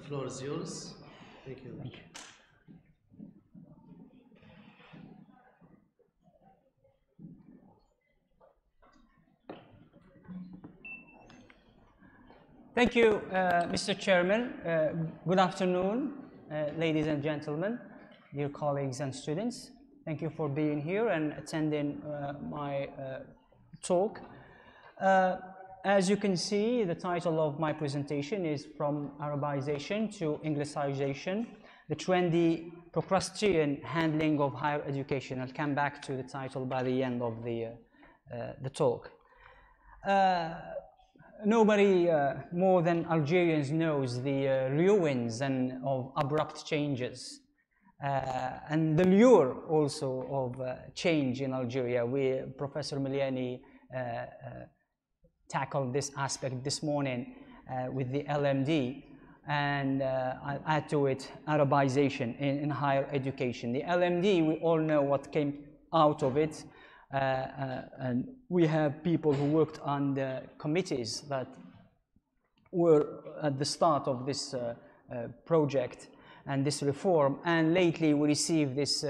floor is yours. Thank you. Thank you. Thank you, Mr. Chairman. Good afternoon, ladies and gentlemen, dear colleagues and students. Thank you for being here and attending my talk. As you can see, the title of my presentation is From Arabization to Englishization, the trendy Procrustean handling of higher education. I'll come back to the title by the end of the talk. Nobody more than Algerians knows the ruins and of abrupt changes and the lure also of change in Algeria. Professor Miliani tackled this aspect this morning with the LMD, and I'll add to it Arabization in higher education. The LMD, we all know what came out of it. And we have people who worked on the committees that were at the start of this project and this reform, and lately we received this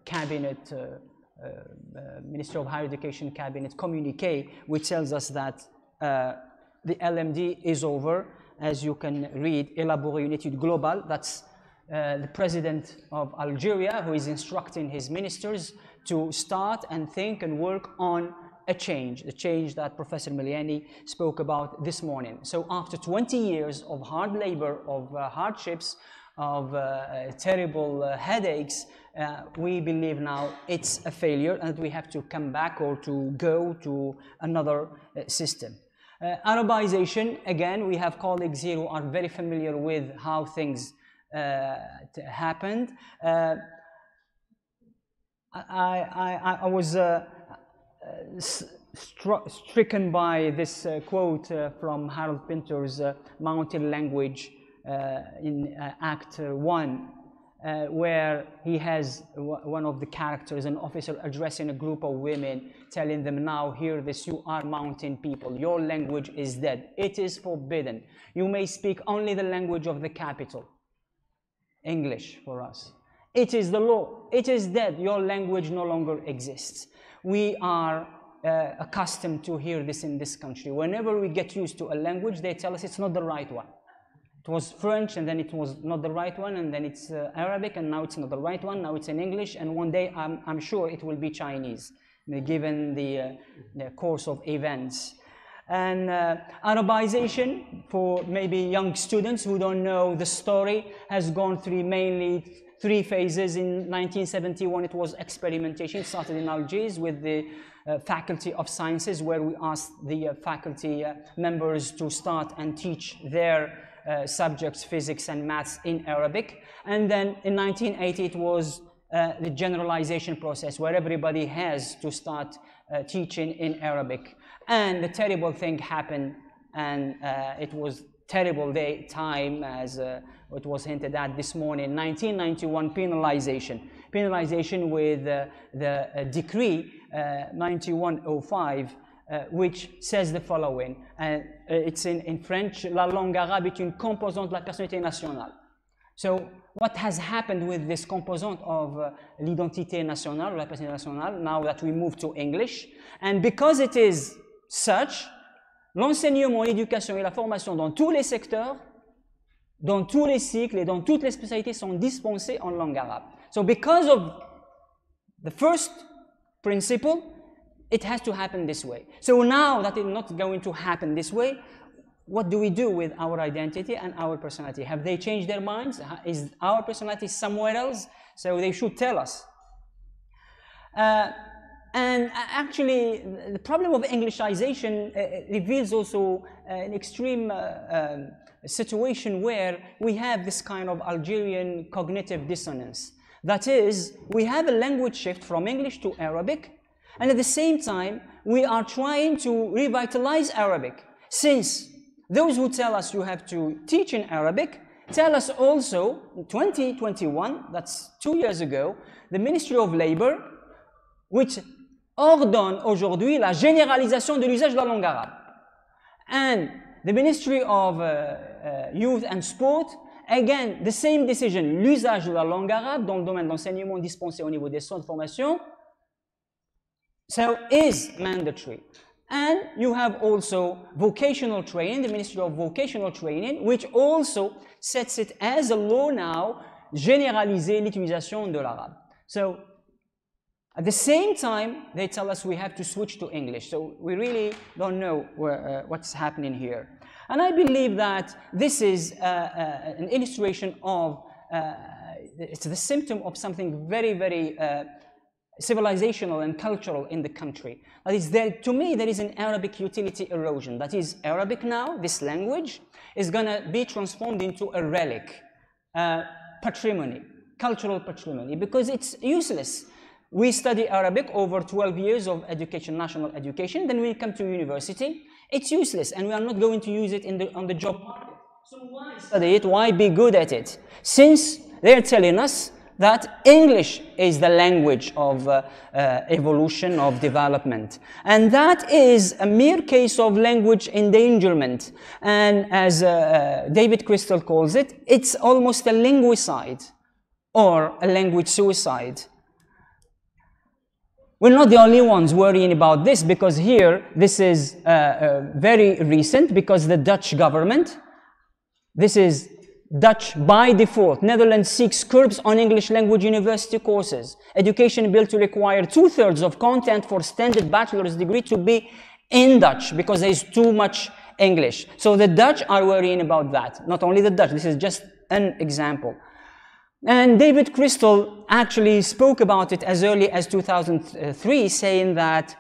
cabinet, Ministry of Higher Education cabinet communique, which tells us that the LMD is over. As you can read, élaborer une étude globale. That's the president of Algeria who is instructing his ministers to start and think and work on a change, the change that Professor Miliani spoke about this morning. So after 20 years of hard labor, of hardships, of terrible headaches, we believe now it's a failure and we have to come back or to go to another system. Arabization, again, we have colleagues here who are very familiar with how things happened. I was stricken by this quote from Harold Pinter's Mountain Language in Act 1, where he has one of the characters, an officer, addressing a group of women, telling them, now hear this, you are mountain people, your language is dead, it is forbidden, you may speak only the language of the capital, English for us. It is the law. It is dead. Your language no longer exists. We are accustomed to hear this in this country. Whenever we get used to a language, they tell us it's not the right one. It was French, and then it was not the right one, and then it's Arabic, and now it's not the right one. Now it's in English, and one day I'm sure it will be Chinese, given the course of events. And Arabization, for maybe young students who don't know the story, has gone through mainly three phases. In 1971, it was experimentation. It started in Algiers with the Faculty of Sciences, where we asked the faculty members to start and teach their subjects, physics and maths, in Arabic. And then in 1980, it was the generalization process, where everybody has to start teaching in Arabic. And the terrible thing happened, and it was terrible time, as it was hinted at this morning. 1991 penalization with the decree 9105, which says the following. It's in French: La langue arabe est une composante de la personnalité nationale. So what has happened with this composant of l'identité nationale, la personnalité nationale, now that we move to English? And because it is such, l'enseignement, l'éducation et la formation dans tous les secteurs, dans tous les cycles et dans toutes les spécialités sont dispensés en langue arabe. So because of the first principle, it has to happen this way. So now that it's not going to happen this way, what do we do with our identity and our personality? Have they changed their minds? Is our personality somewhere else? So they should tell us. And actually, the problem of Englishization reveals also an extreme situation where we have this kind of Algerian cognitive dissonance. That is, we have a language shift from English to Arabic, and at the same time, we are trying to revitalize Arabic. Since those who tell us you have to teach in Arabic tell us also, in 2021, that's 2 years ago, the Ministry of Labor, which ordonne aujourd'hui la généralisation de l'usage de la langue arabe. And the Ministry of Youth and Sport, again, the same decision, l'usage de la langue arabe dans le domaine de l'enseignement dispensé au niveau des centres de formation, so is mandatory. And you have also vocational training, the Ministry of Vocational Training, which also sets it as a law now, généraliser l'utilisation de l'arabe. So, at the same time, they tell us we have to switch to English. So we really don't know what's happening here. And I believe that this is an illustration of, it's the symptom of something very, very civilizational and cultural in the country. That is, to me, there is an Arabic utility erosion. That is, Arabic now, this language, is going to be transformed into a relic, patrimony, cultural patrimony, because it's useless. We study Arabic over 12 years of education, national education, then we come to university. It's useless, and we are not going to use it on the job market. So why study it? Why be good at it? Since they're telling us that English is the language of evolution, of development. And that is a mere case of language endangerment. And as David Crystal calls it, it's almost a linguicide or a language suicide. We're not the only ones worrying about this, because here, this is very recent, because the Dutch government, this is Dutch by default, Netherlands seeks curbs on English language university courses. Education bill to require 2/3 of content for standard bachelor's degree to be in Dutch, because there is too much English. So the Dutch are worrying about that. Not only the Dutch, this is just an example. And David Crystal actually spoke about it as early as 2003, saying that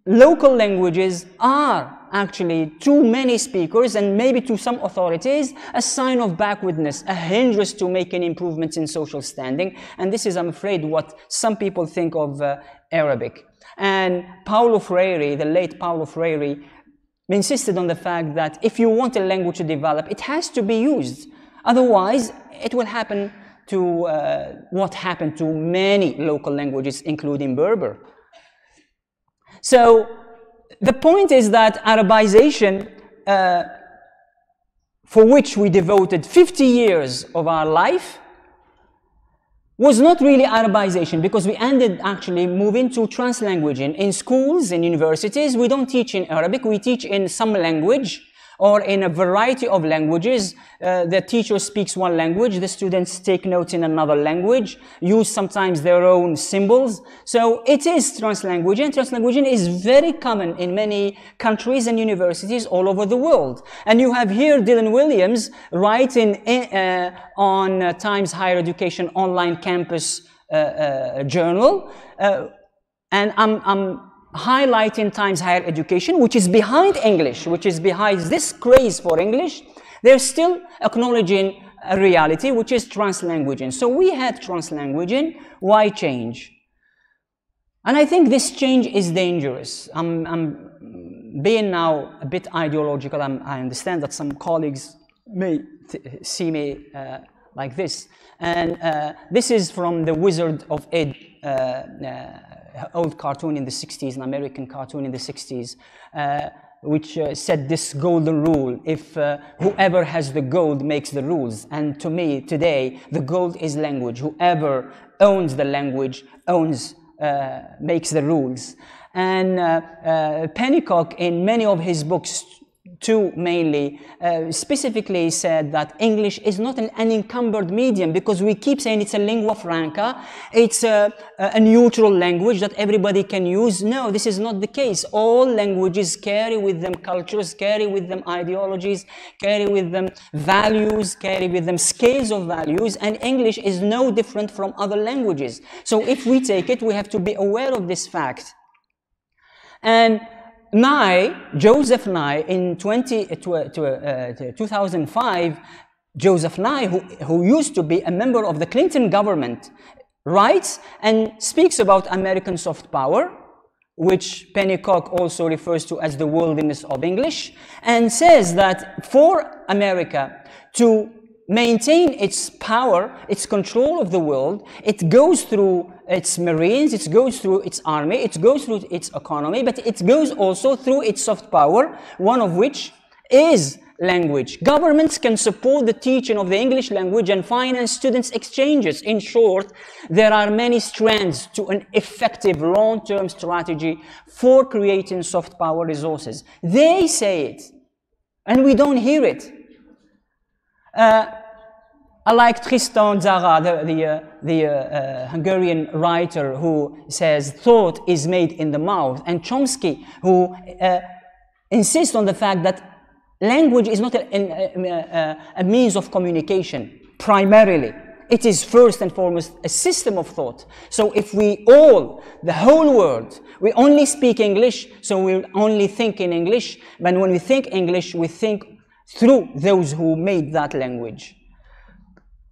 local languages are actually, to many speakers and maybe to some authorities, a sign of backwardness, a hindrance to making improvements in social standing. And this is, I'm afraid, what some people think of Arabic. And Paulo Freire, the late Paulo Freire, insisted on the fact that if you want a language to develop, it has to be used. Otherwise, it will happen to what happened to many local languages, including Berber. So the point is that Arabization, for which we devoted 50 years of our life, was not really Arabization, because we ended actually moving to translanguaging. In schools, in universities, we don't teach in Arabic, we teach in some language, or in a variety of languages. The teacher speaks one language, the students take notes in another language, use sometimes their own symbols. So it is translanguaging. Translanguaging is very common in many countries and universities all over the world. And you have here Dylan Williams writing on Times Higher Education online campus journal. And I'm highlighting Times Higher Education, which is behind English, which is behind this craze for English. They're still acknowledging a reality, which is translanguaging. So we had translanguaging. Why change? And I think this change is dangerous. I'm being now a bit ideological. I understand that some colleagues may see me like this. And this is from The Wizard of Oz, old cartoon in the 60s, an American cartoon in the 60s, which said this golden rule: if whoever has the gold makes the rules. And to me, today, the gold is language. Whoever owns the language makes the rules. And Pennycock, in many of his books, two mainly, specifically said that English is not an unencumbered medium, because we keep saying it's a lingua franca, it's a neutral language that everybody can use. No, this is not the case. All languages carry with them cultures, carry with them ideologies, carry with them values, carry with them scales of values, and English is no different from other languages. So if we take it, we have to be aware of this fact. And Joseph Nye, in 2005, Joseph Nye, who used to be a member of the Clinton government, writes and speaks about American soft power, which Pennycock also refers to as the worldliness of English, and says that for America to maintain its power, its control of the world, it goes through its marines, it goes through its army, it goes through its economy, but it goes also through its soft power, one of which is language. Governments can support the teaching of the English language and finance students' exchanges. In short, there are many strands to an effective long-term strategy for creating soft power resources. They say it, and we don't hear it. I like Tristan Tzara, the Hungarian writer, who says thought is made in the mouth, and Chomsky, who insists on the fact that language is not a means of communication, primarily. It is first and foremost a system of thought. So if we all, the whole world, we only speak English, so we only think in English, but when we think English, we think through those who made that language.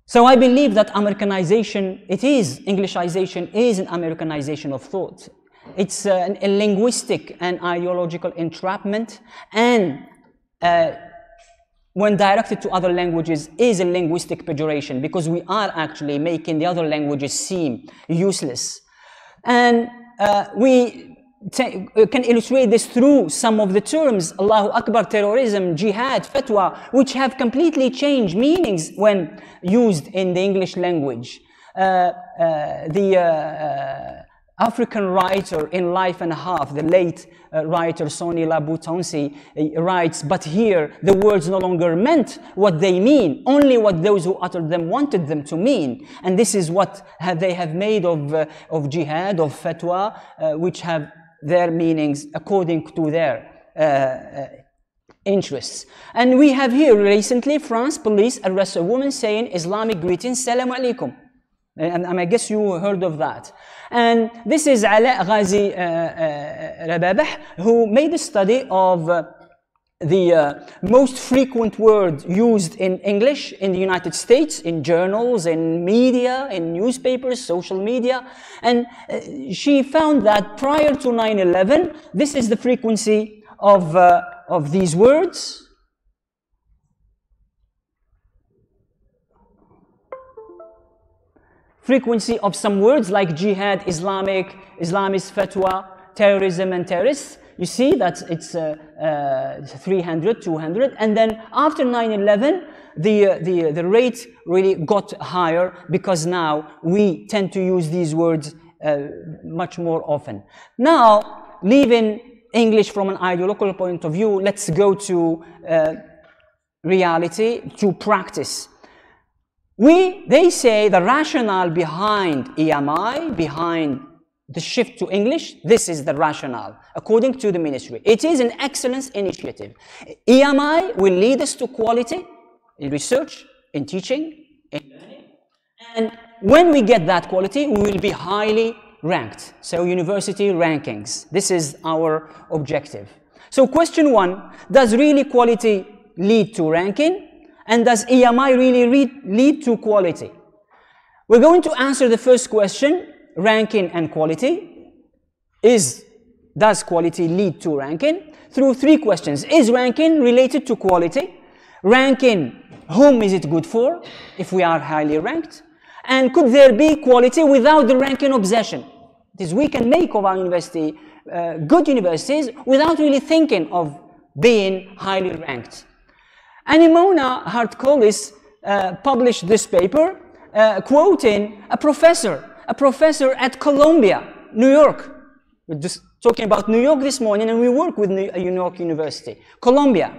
So I believe that Americanization, Englishization is an Americanization of thought. It's a linguistic and ideological entrapment, and when directed to other languages is a linguistic pejoration, because we are actually making the other languages seem useless. And we can illustrate this through some of the terms, Allahu Akbar, terrorism, jihad, fatwa, which have completely changed meanings when used in the English language. African writer in Life and a Half, the late writer Sonny Laboutansi writes, but here the words no longer meant what they mean, only what those who uttered them wanted them to mean. And this is what they have made of jihad, of fatwa, which have their meanings according to their interests. And we have here recently, France police arrest a woman saying Islamic greetings, Salaam alaikum. And I guess you heard of that. And this is Ala Ghazi Rababah, who made a study of the most frequent word used in English in the United States, in journals, in media, in newspapers, social media. And she found that prior to 9/11, this is the frequency of these words. Frequency of some words like jihad, Islamist fatwa, terrorism and terrorists. You see that it's 300, 200. And then after 9/11, the rate really got higher, because now we tend to use these words much more often. Now, leaving English from an ideological point of view, let's go to reality, to practice. They say the rationale behind EMI, behind the shift to English, this is the rationale, according to the ministry. It is an excellence initiative. EMI will lead us to quality in research, in teaching, in learning. And when we get that quality, we will be highly ranked. So university rankings, this is our objective. So question one, does really quality lead to ranking? And does EMI really lead to quality? We're going to answer the first question, ranking and quality. Does quality lead to ranking? Through three questions. Is ranking related to quality? Ranking, whom is it good for, if we are highly ranked? And could there be quality without the ranking obsession? That is, we can make of our university good universities without really thinking of being highly ranked. Anemona Hartkolis published this paper quoting a professor at Columbia, New York. We're just talking about New York this morning, and we work with New York University, Columbia.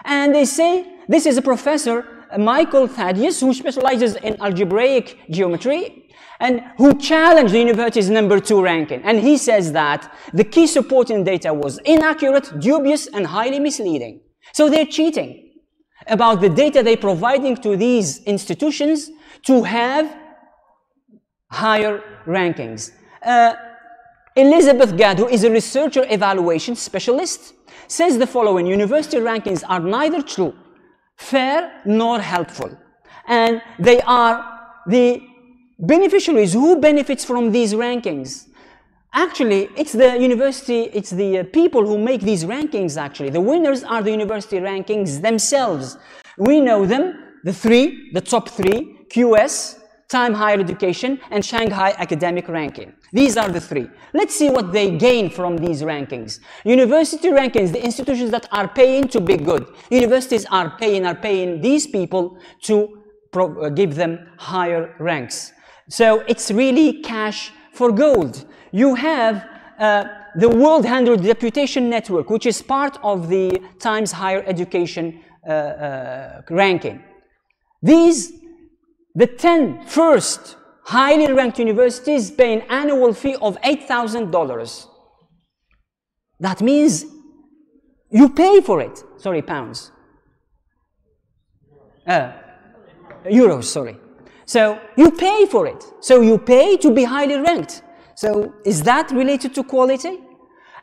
And they say this is a professor, Michael Thaddeus, who specializes in algebraic geometry and who challenged the university's #2 ranking. And he says that the key supporting data was inaccurate, dubious, and highly misleading. So they're cheating about the data they're providing to these institutions to have higher rankings. Elizabeth Gadd, who is a researcher evaluation specialist, says the following: university rankings are neither true, fair, nor helpful. And they are the beneficiaries. Who benefits from these rankings? Actually, it's the university, it's the people who make these rankings, actually. The winners are the university rankings themselves. We know them the top three, QS, Time Higher Education, and Shanghai Academic Ranking. These are the three. Let's see what they gain from these rankings. University rankings, the institutions that are paying to be good. Universities are paying these people to give them higher ranks. So it's really cash for gold. You have the World 100 Reputation Network, which is part of the Times Higher Education ranking. The 10 first highly ranked universities pay an annual fee of $8,000. That means you pay for it. Sorry, pounds. Euros, sorry. So you pay for it. So you pay to be highly ranked. So is that related to quality?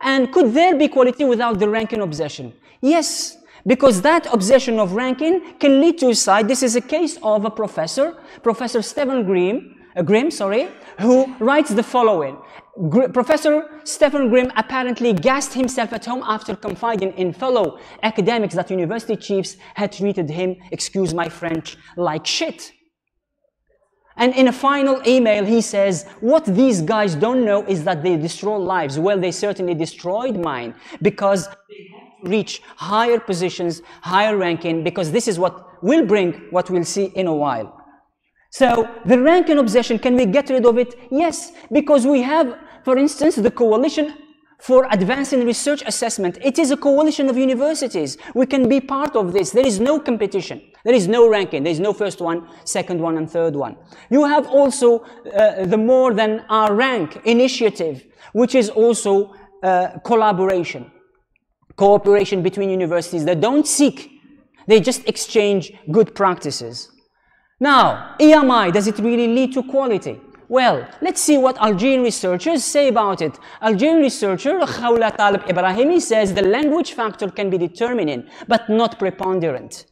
And could there be quality without the ranking obsession? Yes, because that obsession of ranking can lead to suicide. This is a case of a professor, Professor Stephen Grimm, who writes the following. Professor Stephen Grimm apparently gassed himself at home after confiding in fellow academics that university chiefs had treated him, excuse my French, like shit. And in a final email, he says, what these guys don't know is that they destroy lives. Well, they certainly destroyed mine because they have to reach higher positions, higher ranking, because this is what will bring what we'll see in a while. So the ranking obsession, can we get rid of it? Yes, because we have, for instance, the Coalition for Advancing Research Assessment. It is a coalition of universities. We can be part of this. There is no competition. There is no ranking. There is no first one, second one, and third one. You have also the More Than Our Rank initiative, which is also collaboration, cooperation between universities that don't seek. They just exchange good practices. Now, EMI, does it really lead to quality? Well, let's see what Algerian researchers say about it. Algerian researcher Khawla Talib Ibrahimi says the language factor can be determining, but not preponderant.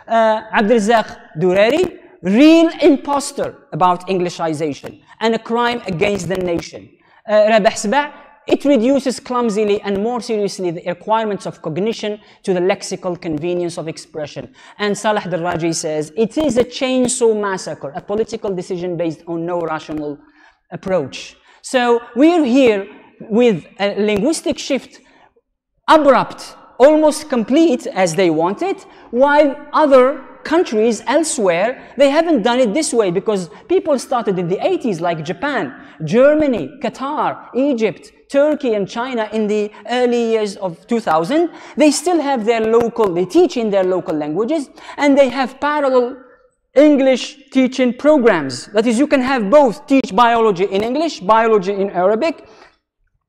Abdelghani Dureri, real imposter about Englishization and a crime against the nation. Rabah Sba, it reduces clumsily and more seriously the requirements of cognition to the lexical convenience of expression. And Salah Darraji says, it is a chainsaw massacre, a political decision based on no rational approach. So we're here with a linguistic shift, abrupt, almost complete as they want it, while other countries elsewhere, they haven't done it this way because people started in the 80s like Japan, Germany, Qatar, Egypt, Turkey and China in the early years of 2000. They still have their local, they teach in their local languages, and they have parallel English teaching programs. That is, you can have both, teach biology in English, biology in Arabic,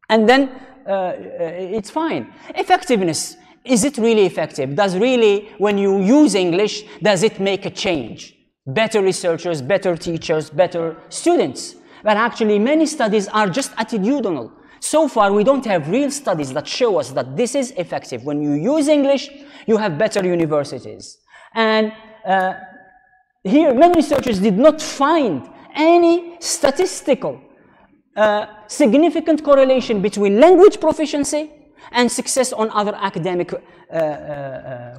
and then it's fine. Effectiveness. Is it really effective? Does really, when you use English, does it make a change? Better researchers, better teachers, better students. But actually, many studies are just attitudinal. So far, we don't have real studies that show us that this is effective. When you use English, you have better universities. And here, many researchers did not find any statistical significant correlation between language proficiency and success on other academic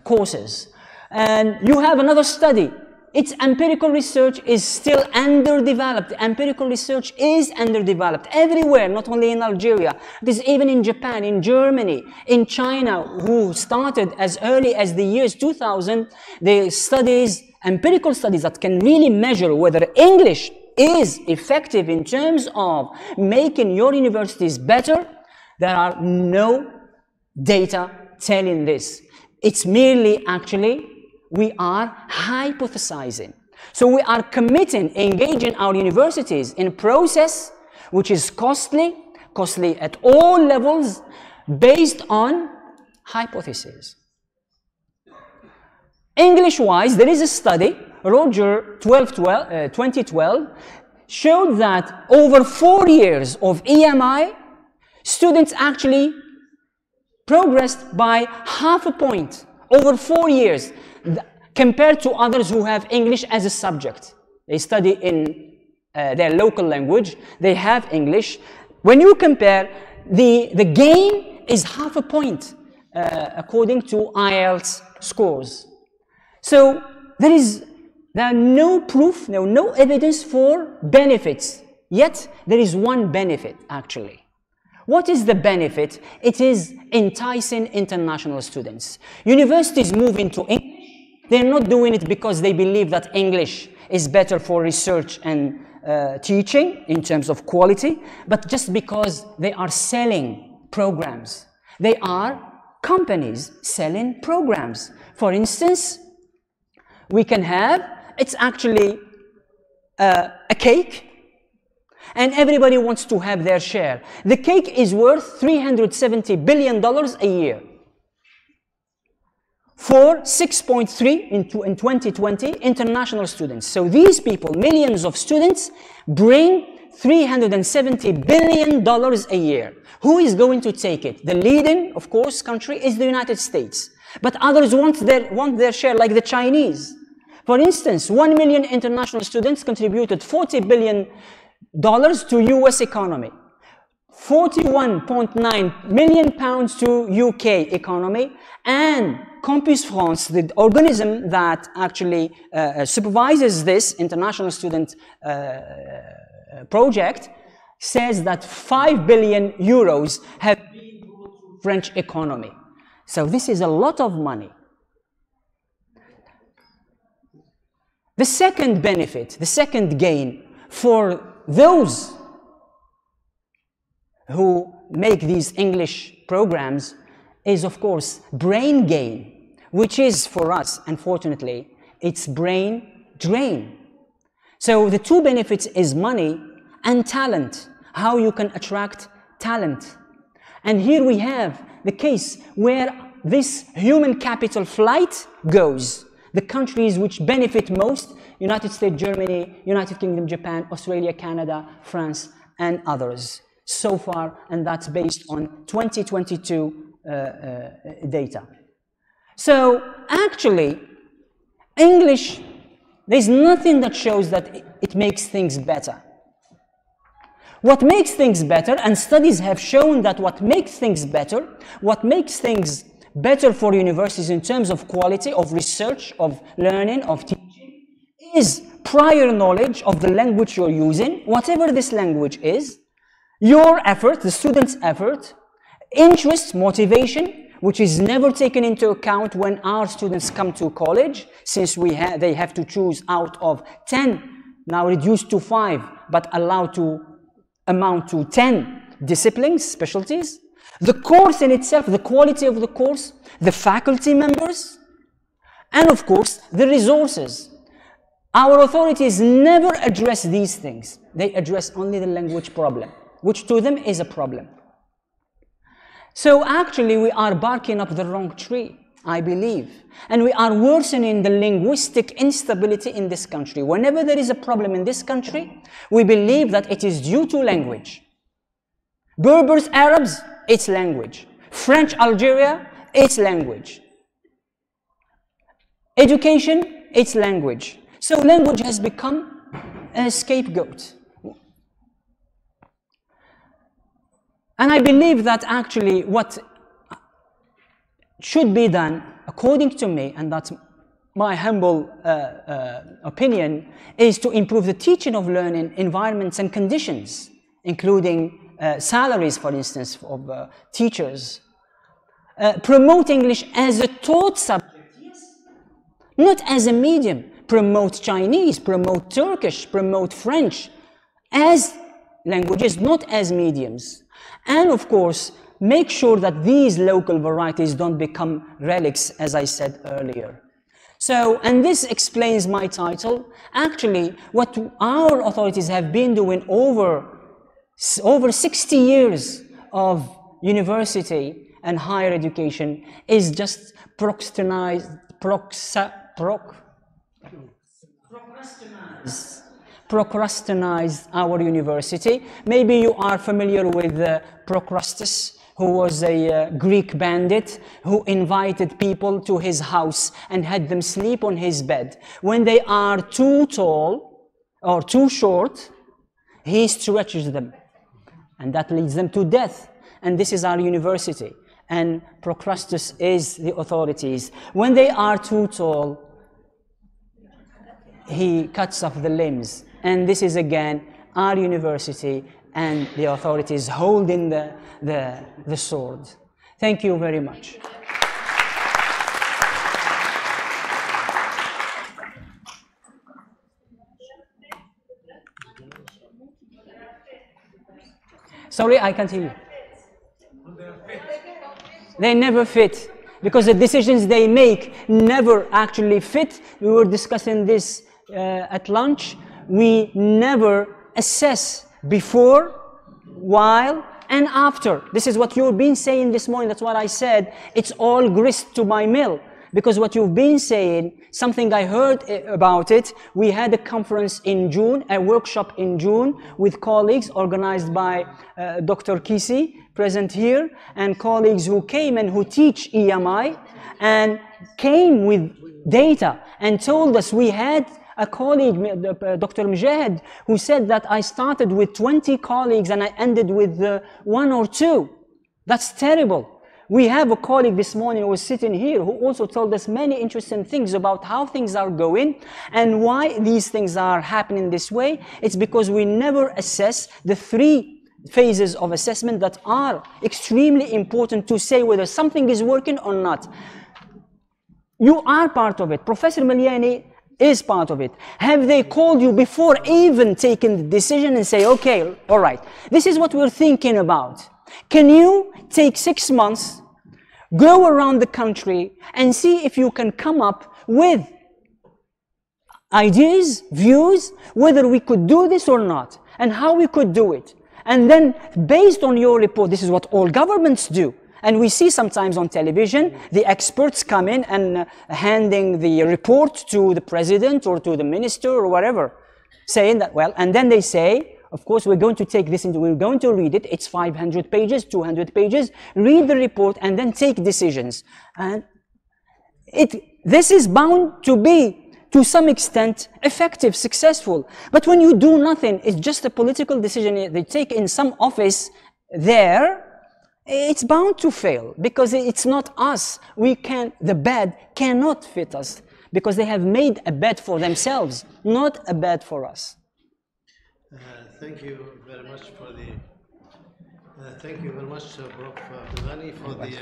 courses. And you have another study. Its empirical research is still underdeveloped. Empirical research is underdeveloped everywhere, not only in Algeria. This is even in Japan, in Germany, in China, who started as early as the years 2000. The studies, empirical studies that can really measure whether English is effective in terms of making your universities better. There are no data telling this. It's merely actually we are hypothesizing. So we are engaging our universities in a process which is costly at all levels, based on hypotheses. English-wise, there is a study, Roger 2012, showed that over 4 years of EMI, students actually progressed by half a point over 4 years compared to others who have English as a subject. They study in their local language, they have English. When you compare, the gain is half a point according to IELTS scores. So there is There are no proof, no evidence for benefits. Yet, there is one benefit, actually. What is the benefit? It is enticing international students. Universities move into English. They're not doing it because they believe that English is better for research and teaching in terms of quality, but just because they are selling programs. They are companies selling programs. For instance, we can have, it's actually a cake, and everybody wants to have their share. The cake is worth $370 billion a year. For 6.3 in 2020 international students. So these people, millions of students, bring $370 billion a year. Who is going to take it? The leading, of course, country is the United States. But others want their share, like the Chinese. For instance, 1 million international students contributed $40 billion to US economy. 41.9 million pounds to UK economy, and Campus France, the organism that actually supervises this international student project, says that 5 billion euros have been brought to French economy. So this is a lot of money. The second benefit, the second gain for those who make these English programs is, of course, brain gain, which is for us, unfortunately, it's brain drain. So the two benefits is money and talent, how you can attract talent. And here we have the case where this human capital flight goes. The countries which benefit most, United States, Germany, United Kingdom, Japan, Australia, Canada, France, and others. So far, and that's based on 2022 data. So actually, English, there's nothing that shows that it makes things better. What makes things better, and studies have shown that what makes things better for universities in terms of quality, of research, of learning, of teaching, is prior knowledge of the language you're using, whatever this language is, your effort, the student's effort, interest, motivation, which is never taken into account when our students come to college, since they have to choose out of 10, now reduced to 5, but allowed to amount to 10 disciplines, specialties. The course in itself, the quality of the course, the faculty members, and of course, the resources. Our authorities never address these things. They address only the language problem, which to them is a problem. So actually, we are barking up the wrong tree, I believe. And we are worsening the linguistic instability in this country. Whenever there is a problem in this country, we believe that it is due to language. Berbers, Arabs, it's language. French, Algeria, it's language. Education, it's language. So language has become a scapegoat. And I believe that actually what should be done, according to me, and that's my humble opinion, is to improve the teaching of learning environments and conditions, including salaries, for instance, of teachers. Promote English as a taught subject, yes, not as a medium. Promote Chinese, promote Turkish, promote French as languages, not as mediums. And of course, make sure that these local varieties don't become relics, as I said earlier. So, and this explains my title. Actually, what our authorities have been doing over 60 years of university and higher education is just procrastinize our university. Maybe you are familiar with Procrustean, who was a Greek bandit who invited people to his house and had them sleep on his bed. When they are too tall or too short, he stretches them, and that leads them to death. And this is our university, and Procrustean is the authorities. When they are too tall, he cuts off the limbs. And this is again our university and the authorities holding the sword. Thank you very much. Sorry, I can't hear you. They never fit, because the decisions they make never actually fit. We were discussing this at lunch. We never assess before, while, and after. This is what you've been saying this morning. That's what I said. It's all grist to my mill. Because what you've been saying, something I heard about it, we had a conference in June, a workshop in June with colleagues organized by Dr. Kisi, present here, and colleagues who came and who teach EMI, and came with data and told us. We had a colleague, Dr. Mujahid, who said that I started with 20 colleagues and I ended with 1 or 2. That's terrible. We have a colleague this morning who was sitting here who also told us many interesting things about how things are going and why these things are happening this way. It's because we never assess the 3 phases of assessment that are extremely important to say whether something is working or not. You are part of it. Professor Maliani is part of it. Have they called you before even taking the decision and say, okay, all right, this is what we're thinking about. Can you take 6 months, go around the country and see if you can come up with ideas, views, whether we could do this or not, and how we could do it. And then, based on your report, this is what all governments do. And we see sometimes on television, the experts come in and handing the report to the president or to the minister or whatever, saying that, well, and then they say, of course, we're going to take this into, we're going to read it. It's 500 pages, 200 pages. Read the report and then take decisions. And this is bound to be, to some extent, effective, successful. But when you do nothing, it's just a political decision they take in some office there, it's bound to fail because it's not us. The bed cannot fit us because they have made a bed for themselves, not a bed for us. Thank you very much for the. Thank you very much, Prof. Abdelghani, for the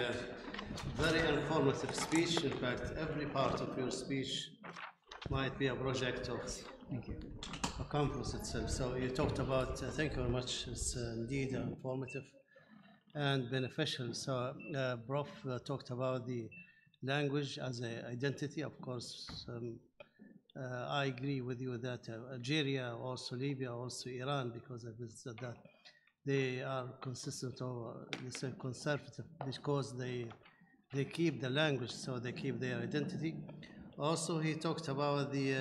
very informative speech. In fact, every part of your speech might be a project of a conference itself. So you talked about. Thank you very much. It's indeed informative and beneficial. So Prof talked about the language as an identity. Of course. I agree with you that Algeria, also Libya, also Iran, because I visited that, they are consistent or let's say conservative because they keep the language, so they keep their identity. Also, he talked about the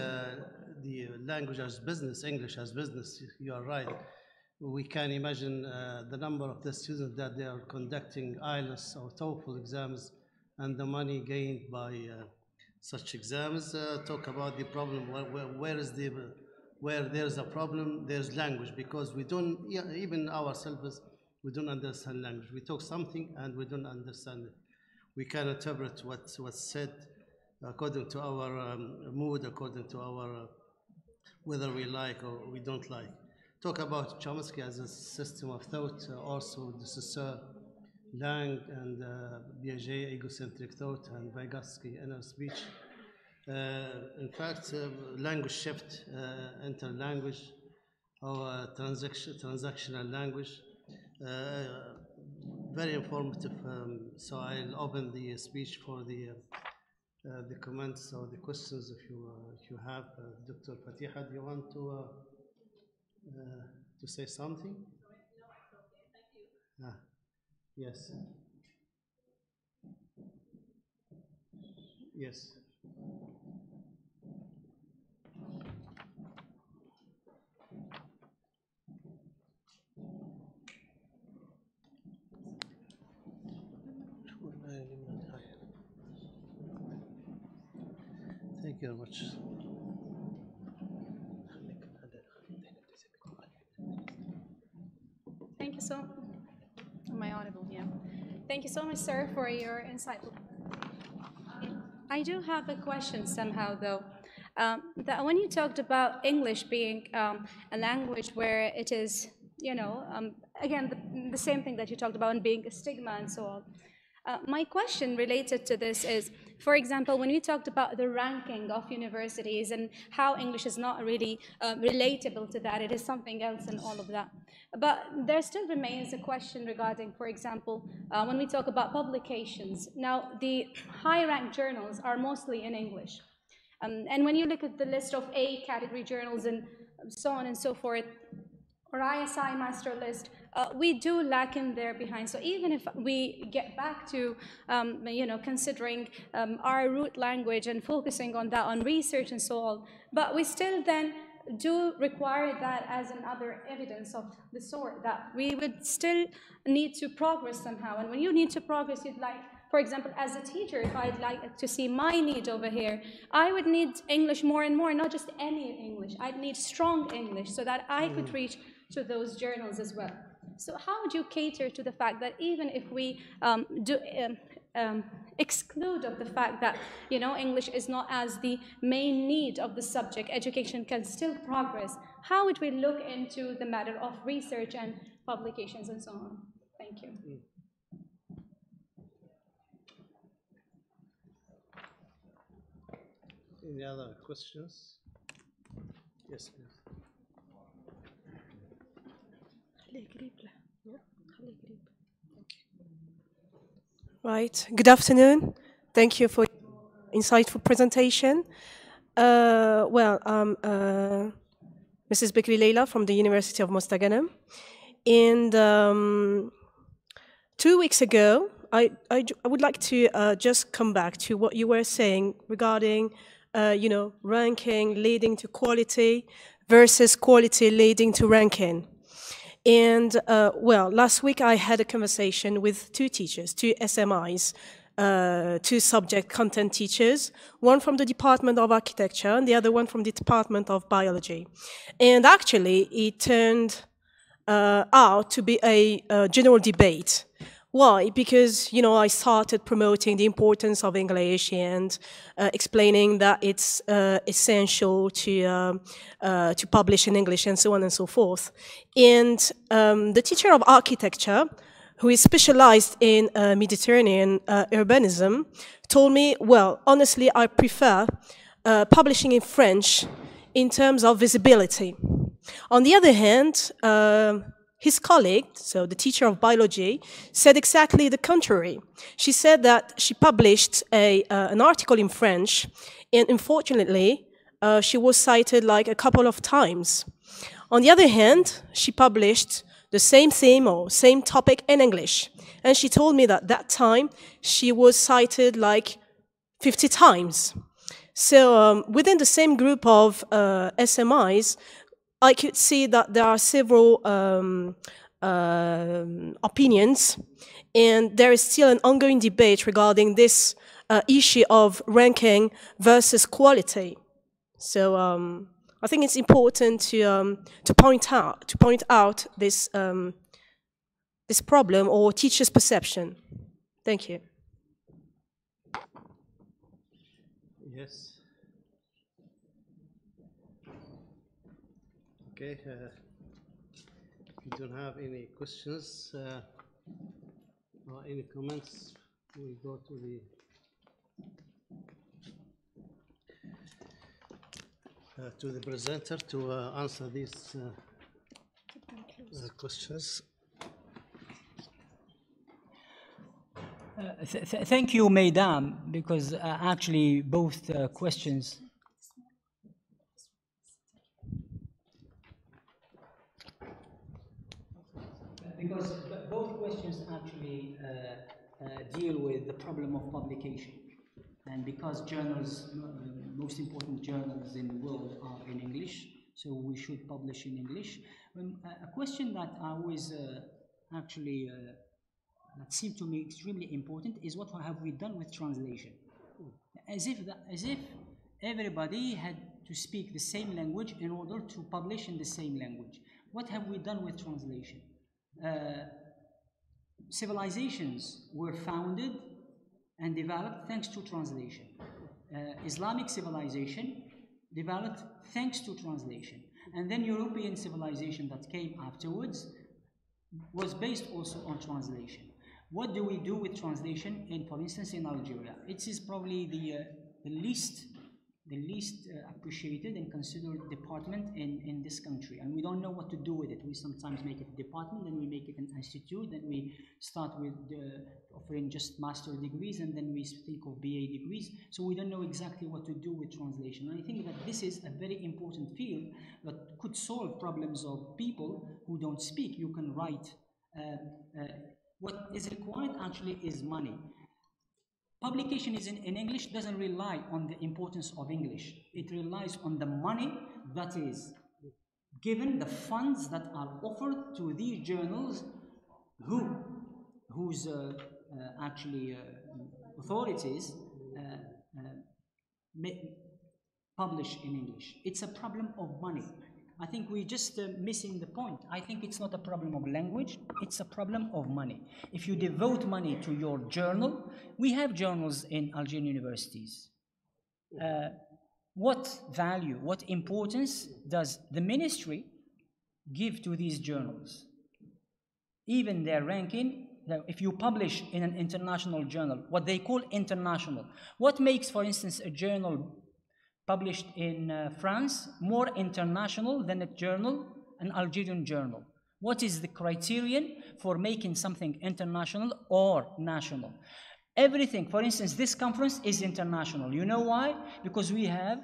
language as business, English as business. You are right. We can imagine the number of the students that they are conducting IELTS or TOEFL exams and the money gained by such exams. Talk about the problem. Where there's a problem, there's language, because we don't, even ourselves, we don't understand language. We talk something and we don't understand it. We can interpret what's said according to our mood, according to our whether we like or we don't like. Talk about Chomsky as a system of thought, also the Saussure, Lang and Piaget, egocentric thought, and Vygotsky, inner speech. In fact, language shift, interlanguage, or transactional language. Very informative. So I'll open the speech for the comments or the questions if you have. Dr. Fatiha, do you want to say something? Yes. Yes. Thank you very much. Thank you so much. Am I audible? Yeah. Thank you so much, sir, for your insightful. I do have a question somehow, though. that when you talked about English being a language where it is, again, the same thing that you talked about and being a stigma and so on. My question related to this is, for example, when we talked about the ranking of universities and how English is not really relatable to that, it is something else and all of that. But there still remains a question regarding, for example, when we talk about publications. Now, the high-ranked journals are mostly in English. And when you look at the list of A category journals and so on and so forth, or ISI master list, we do lack in there behind. So even if we get back to, considering our root language and focusing on that, on research and so on, but we still then do require that as another evidence of the sort, that we would still need to progress somehow. And when you need to progress, you'd like, for example, as a teacher, if I'd like to see my need over here, I would need English more and more, not just any English. I'd need strong English so that I could reach to those journals as well. So how would you cater to the fact that even if we exclude of the fact that, English is not as the main need of the subject, education can still progress, how would we look into the matter of research and publications and so on? Thank you. Any other questions? Yes, please. Right. Good afternoon. Thank you for your insightful presentation. I'm Mrs. Bekri Leila from the University of Mostaganem. And 2 weeks ago, I would like to just come back to what you were saying regarding, ranking leading to quality versus quality leading to ranking. And last week I had a conversation with two teachers, two SMIs, two subject content teachers, one from the Department of Architecture and the other one from the Department of Biology. And actually it turned out to be a general debate. Why? Because, I started promoting the importance of English and explaining that it's essential to publish in English and so on and so forth. And the teacher of architecture, who is specialized in Mediterranean urbanism, told me, well, honestly, I prefer publishing in French in terms of visibility. On the other hand, his colleague, so the teacher of biology, said exactly the contrary. She said that she published an article in French, and unfortunately, she was cited like a couple of times. On the other hand, she published the same theme or same topic in English, and she told me that that time she was cited like 50 times. So within the same group of SMIs, I could see that there are several opinions, and there is still an ongoing debate regarding this issue of ranking versus quality. So I think it's important to point out this this problem or teachers' perception. Thank you. Yes. Okay, if you don't have any questions or any comments, we go to the presenter to answer these questions. Thank you, Madam, because actually both questions. Because both questions actually deal with the problem of publication. And because journals, most important journals in the world are in English, so we should publish in English. A question that I always actually that seemed to me extremely important is what have we done with translation? As if everybody had to speak the same language in order to publish in the same language. What have we done with translation? Civilizations were founded and developed thanks to translation. Islamic civilization developed thanks to translation. And then European civilization that came afterwards was based also on translation. What do we do with translation in, for instance, in Algeria? It is probably the least appreciated and considered department in this country, and we don't know what to do with it. We sometimes make it a department, then we make it an institute, then we start with offering just master degrees, and then we think of BA degrees. So we don't know exactly what to do with translation. And I think that this is a very important field that could solve problems of people who don't speak. You can write. What is required actually is money. Publication is in English doesn't rely on the importance of English. It relies on the money that is given, the funds that are offered to these journals whose actually authorities publish in English. It's a problem of money. I think we're just missing the point. I think it's not a problem of language, it's a problem of money. If you devote money to your journal, we have journals in Algerian universities. What value, what importance does the ministry give to these journals? Even their ranking, if you publish in an international journal, what they call international, what makes, for instance, a journal published in France more international than a journal, an Algerian journal? What is the criterion for making something international or national? Everything, for instance, this conference is international. You know why? Because we have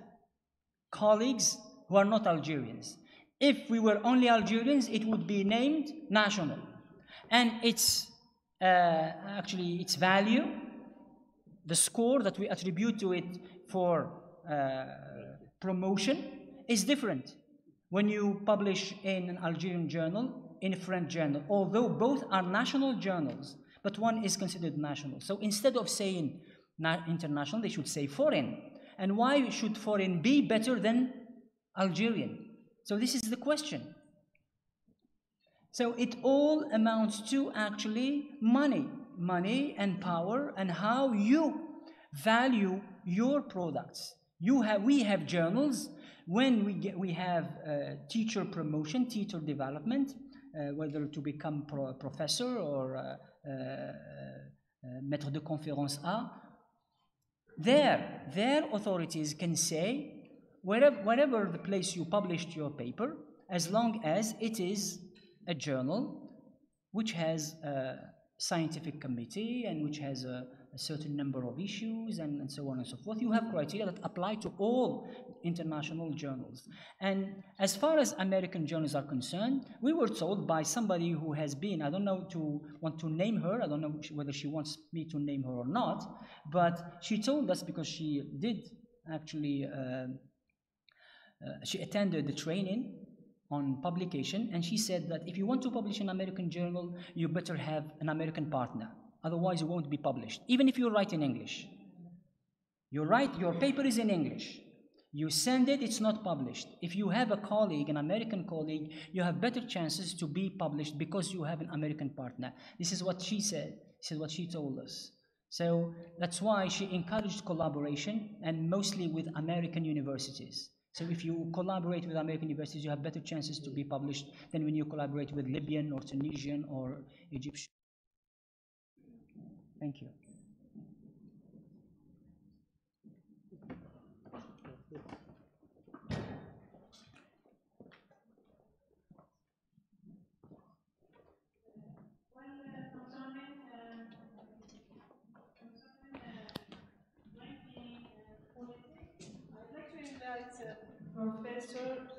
colleagues who are not Algerians. If we were only Algerians, it would be named national. And its actually its value, the score that we attribute to it for promotion is different when you publish in an Algerian journal, in a French journal, although both are national journals, but one is considered national. So instead of saying international, they should say foreign. And why should foreign be better than Algerian? So this is the question. So it all amounts to actually money and power, and how you value your products. We have journals. When we have teacher promotion, teacher development, whether to become professor or maître de conférence A, their authorities can say, wherever the place you published your paper, as long as it is a journal which has a scientific committee and which has a certain number of issues and so on and so forth, you have criteria that apply to all international journals. And as far as American journals are concerned, we were told by somebody who has been, I don't know want to name her, I don't know whether she wants me to name her or not, but she told us, because she did actually, she attended the training on publication, and she said that if you want to publish an American journal, you better have an American partner. Otherwise, it won't be published. Even if you write in English. Your paper is in English. You send it, it's not published. If you have a colleague, an American colleague, you have better chances to be published because you have an American partner. This is what she said. This is what she told us. So that's why she encouraged collaboration, and mostly with American universities. So if you collaborate with American universities, you have better chances to be published than when you collaborate with Libyan or Tunisian or Egyptian. Thank you.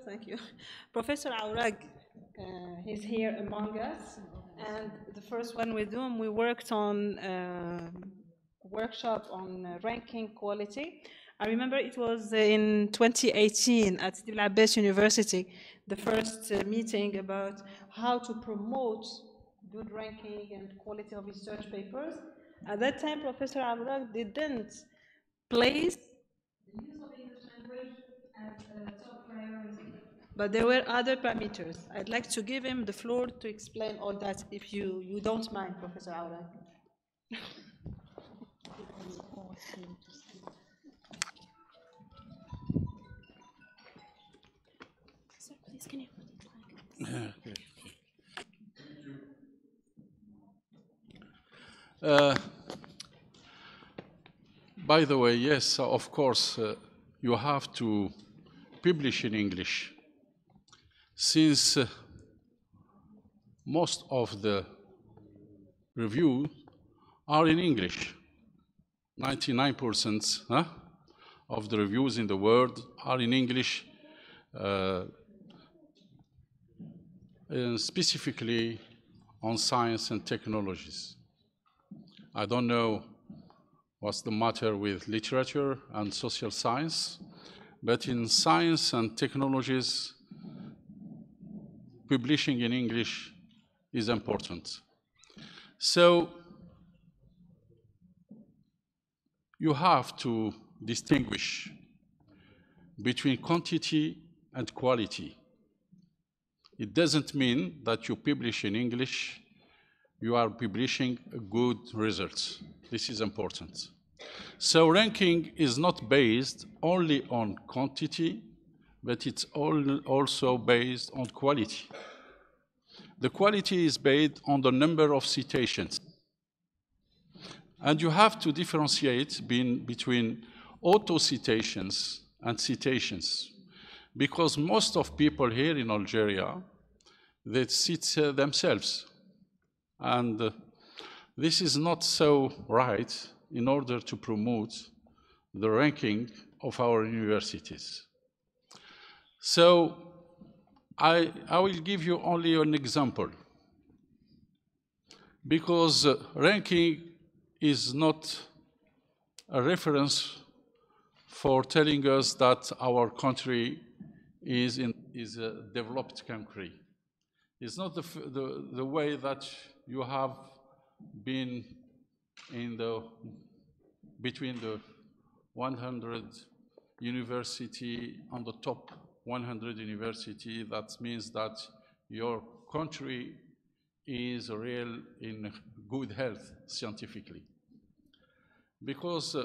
Thank you. Professor Aurag, he's here among us, and the first one with whom we worked on a workshop on ranking quality. I remember it was in 2018 at Sidi Bel Abbas University, the first meeting about how to promote good ranking and quality of research papers. At that time, Professor Aurag didn't place the use of English language as a top priority. But there were other parameters. I'd like to give him the floor to explain all that, if you don't mind, Professor Aurag. Sir, please, can you put it like... By the way, yes, of course, you have to publish in English, since most of the reviews are in English. 99% of the reviews in the world are in English, specifically on science and technologies. I don't know what's the matter with literature and social science, but in science and technologies, publishing in English is important. So you have to distinguish between quantity and quality. It doesn't mean that you publish in English, you are publishing good results. This is important. So ranking is not based only on quantity, but it's also based on quality. The quality is based on the number of citations. And you have to differentiate between auto-citations and citations, because most of people here in Algeria, they cite themselves. And this is not so right in order to promote the ranking of our universities. So I will give you only an example, because ranking is not a reference for telling us that our country is a developed country. It's not the way that you have been in between the 100 university, on the top 100 university. That means that your country is in good health scientifically. Because,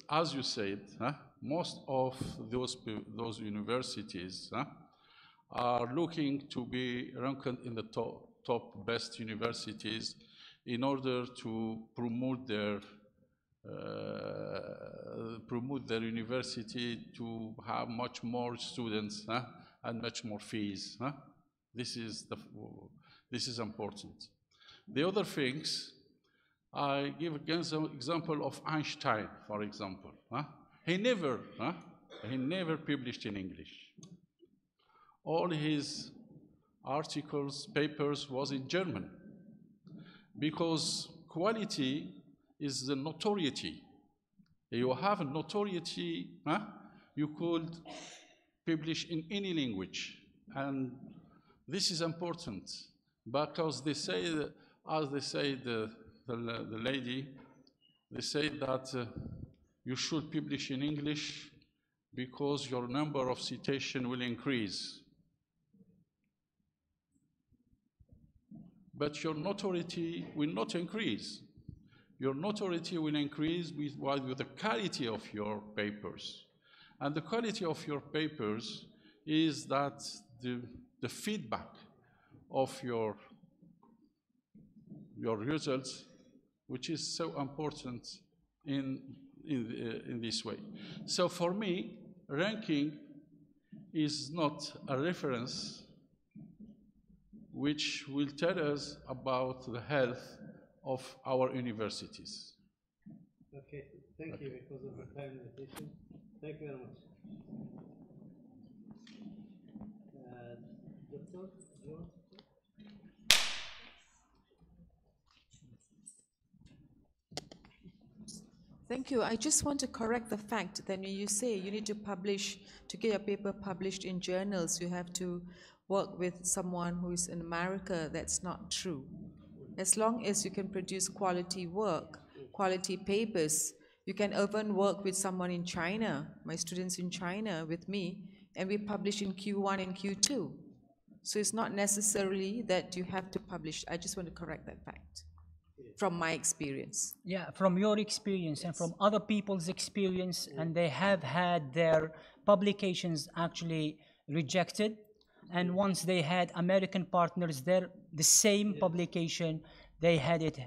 as you said, most of those universities are looking to be ranked in the top best universities in order to promote their university to have much more students and much more fees. This is important. The other things, I give again some example of Einstein, for example. He never published in English. All his articles, papers was in German, because quality is the notoriety. You have a notoriety, you could publish in any language. And this is important, because they say, as they say, the lady, they say that you should publish in English because your number of citation will increase. But your notoriety will not increase. Your notoriety will increase with the quality of your papers. And the quality of your papers is that the feedback of your results, which is so important in this way. So for me, ranking is not a reference which will tell us about the health of our universities. Okay, thank you because of the time limitation. Thank you very much. Doctor, do you want to? Thank you. I just want to correct the fact that when you say you need to publish, to get your paper published in journals, you have to work with someone who is in America. That's not true. As long as you can produce quality work, quality papers, you can even work with someone in China, my students in China with me, and we publish in Q1 and Q2. So it's not necessarily that you have to publish. I just want to correct that fact from my experience. Yeah, from your experience and from other people's experience, and they have had their publications actually rejected. and once they had American partners there, the same publication, they had it,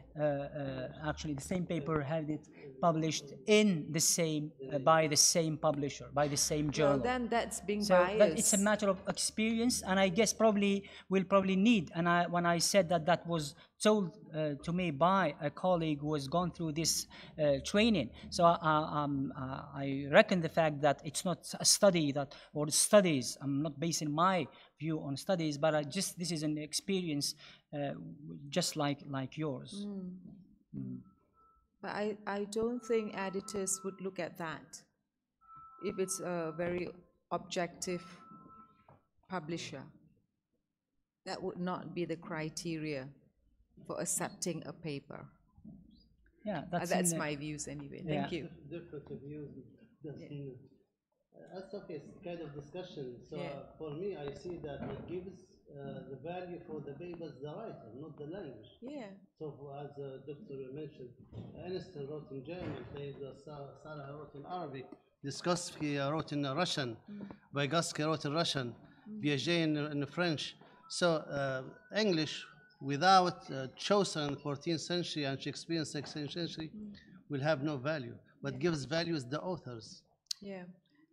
actually the same paper had it published in the same, by the same publisher, by the same journal. Well, then that's being So biased. it's a matter of experience, and I guess we'll probably need, and when I said that was told to me by a colleague who has gone through this training. So I reckon the fact that it's not a study or studies, I'm not basing my view on studies, but this is an experience just like yours. But I don't think editors would look at that if it's a very objective publisher. That would not be the criteria for accepting a paper. Yeah, that's my views anyway. Thank you. Different views. That's okay. It's kind of discussion. So for me, I see that it gives the value for the papers, the writer, not the language. Yeah. So as Dr. mentioned, Einstein wrote in German, Sarah wrote in Arabic, Vygotsky wrote in Russian, Vygotsky wrote in Russian, Piaget in French. So English, without Chaucer in the 14th century and Shakespeare in the 16th century, will have no value. What gives value is the authors. Yeah.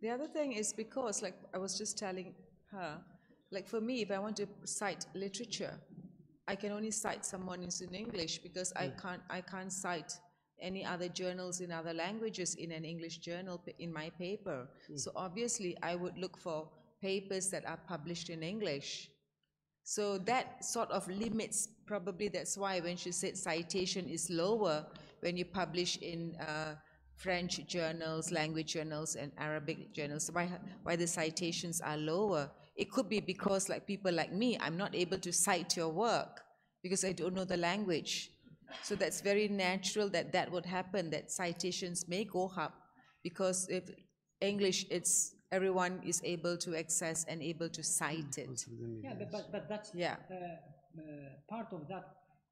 The other thing is because, like I was just telling her, like for me, if I want to cite literature, I can only cite someone who's in English because I can't cite any other journals in other languages in an English journal in my paper. So obviously I would look for papers that are published in English. So that sort of limits, probably that's why when she said citation is lower when you publish in French journals, language journals, and Arabic journals, why the citations are lower. It could be because, like people like me, I'm not able to cite your work because I don't know the language. So that's very natural that would happen, that citations may go up, because if English, everyone is able to access and able to cite it. Yeah, but that's part of that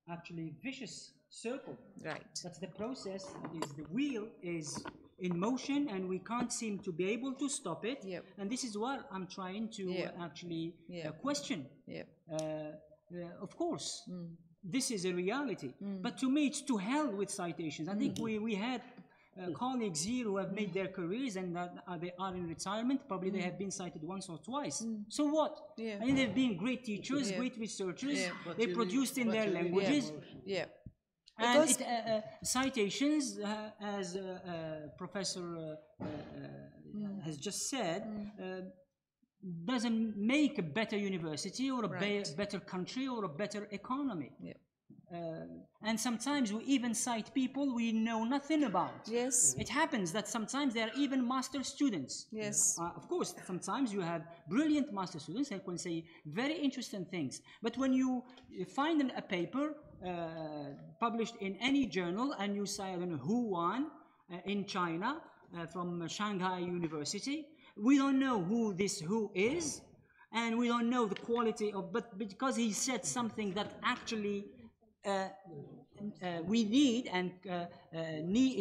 actually vicious circle. Right. That's the process. Is the wheel is in motion and we can't seem to be able to stop it. Yep. And this is what I'm trying to actually question. Yep. Of course, this is a reality. But to me, it's to hell with citations. I think we had colleagues here who have made their careers and that they are in retirement. Probably they have been cited once or twice. So what? Yeah. I mean, they've been great teachers, great researchers. They produced in their languages. Yeah. And citations, as Professor has just said, doesn't make a better university or a better country or a better economy. Yeah. And sometimes we even cite people we know nothing about. Yes. It happens that sometimes they are even master students. Yes. Of course, sometimes you have brilliant master students who can say very interesting things. But when you find a paper published in any journal and you say, I don't know, Wuhan in China from Shanghai University, we don't know who this who is, and we don't know the quality of, but because he said something that actually we need and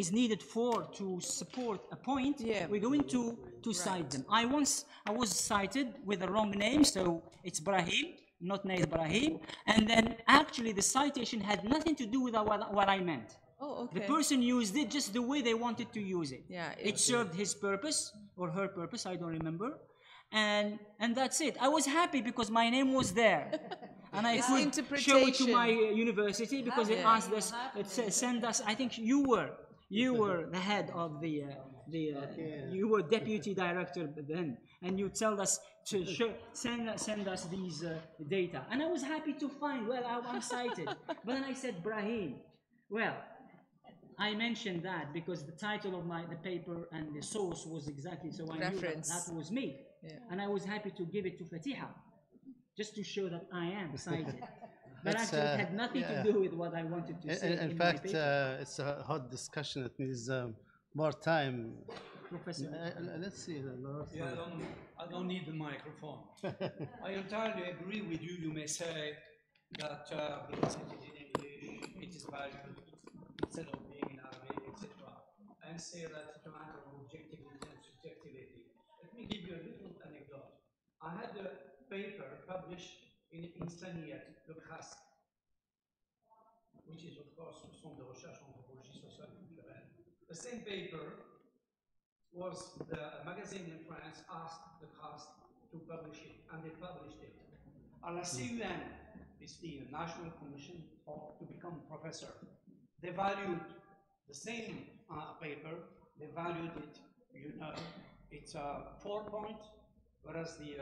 is needed to support a point, we're going to cite them. I was cited with the wrong name, so it's Brahim, not Nait Brahim, and then actually the citation had nothing to do with what I meant. Oh, okay. The person used it just the way they wanted to use it. Yeah, it served his purpose or her purpose, I don't remember. And that's it. I was happy because my name was there. And I could show it to my university because they asked us, send us, I think you were the head of you were deputy director then, and you tell us to send us these data. And I was happy to find, I'm cited. But then I said Brahim. Well, I mentioned that because the title of the paper and the source was exactly, so I knew that was me. Yeah. And I was happy to give it to Fatiha, just to show that I am cited. But actually it had nothing to do with what I wanted to say. In fact, it's a hot discussion. It needs more time. Professor. Let's see. I don't need the microphone. I entirely agree with you. You may say that because it is in English, it is valued instead of being in Arabic, etc. And say that it's a matter of objectivity and subjectivity. Let me give you a little anecdote. I had a paper published in Insaniat, le CRASC, which is of course le Centre de recherche en anthropologie sociale et culturelle. The same paper was the magazine in France asked the CRASC to publish it, and they published it. La CUN is the National Commission to become professor. They valued the same paper, they valued it, it's 4 points, whereas the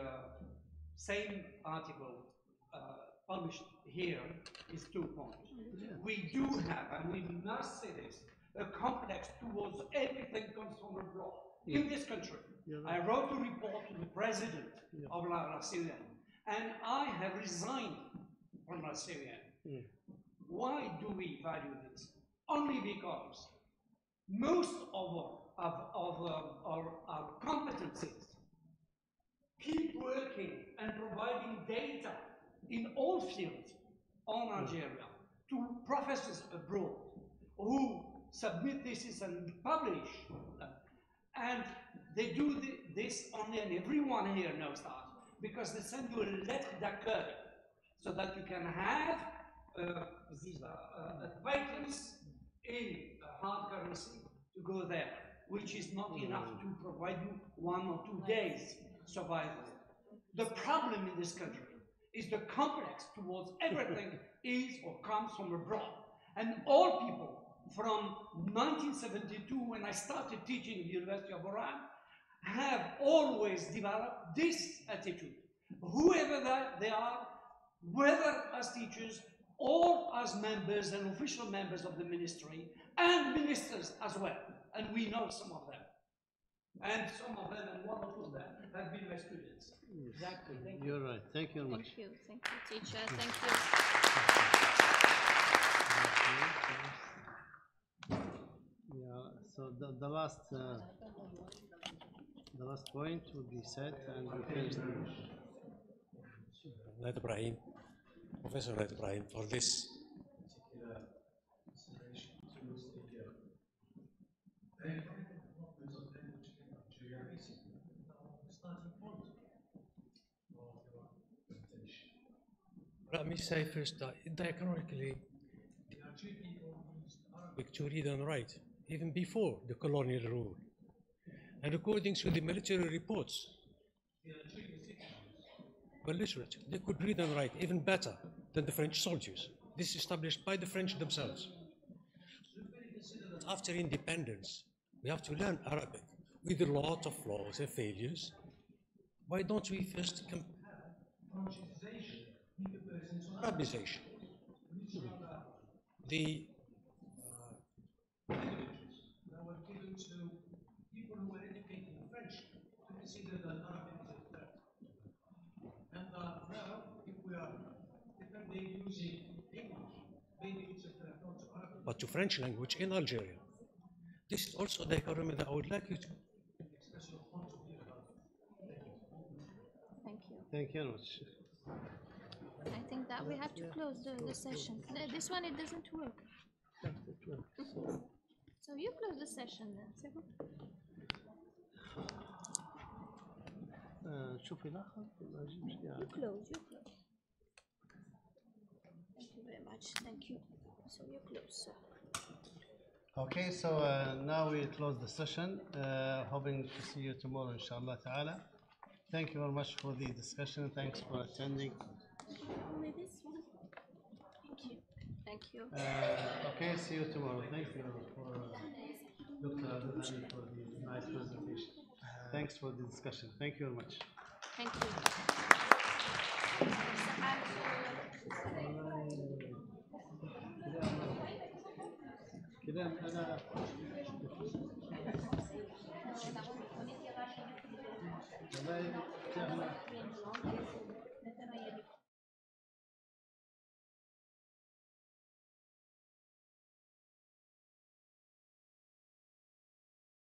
same article published here is 2 points. We do have, and we must say this, a complex towards everything comes from abroad in this country. I wrote a report to the president of La CUN, and I have resigned from La CUN. Why do we value this? Only because most of our competencies keep working and providing data in all fields on Algeria to professors abroad who submit theses and publish them. And they do this only, and everyone here knows that, because they send you a lettre d'accueil so that you can have advice in hard currency to go there, which is not enough to provide you 1 or 2 days survival. The problem in this country is the complex towards everything is or comes from abroad. And all people from 1972, when I started teaching at the University of Oran, have always developed this attitude. Whoever they are, whether as teachers or as members and official members of the ministry, and ministers as well. And we know some of them. And some of them, and one or two of them, have been my students. Exactly. Thank you. You're right. Thank you very much. Thank you, teacher. Thank you. Yeah. So the last point will be said, and we finish the Nait Brahim, Professor Nait Brahim, for this. Let me say first that diachronically, the Algerian people used Arabic to read and write, even before the colonial rule. And according to the military reports, the Algerian citizens were literate. They could read and write even better than the French soldiers. This is established by the French themselves. So we consider that after independence, we have to learn Arabic with a lot of flaws and failures. Why don't we first compare Englishization with the presence of Arabization? The privileges that were given to people who were educated in French to consider that Arabic is a threat. And now, if we are depending using English, maybe it's a threat not to Arabic, but to French language in Algeria. This is also the dichotomy that I would like you to express your point of view about. Thank you. Thank you very much. I think that we have to close the session. This one, it doesn't work. So you close the session then. شوفي الآخر. You close. Thank you very much. Thank you. So you close, sir. Okay, so now we close the session. Hoping to see you tomorrow, inshallah ta'ala. Thank you very much for the discussion. Thanks for attending. Only this one. Thank you. Thank you. Okay, see you tomorrow. Thank you for Dr. Abdelghani for the nice presentation. Thanks for the discussion. Thank you very much. Thank you. كده أنا والله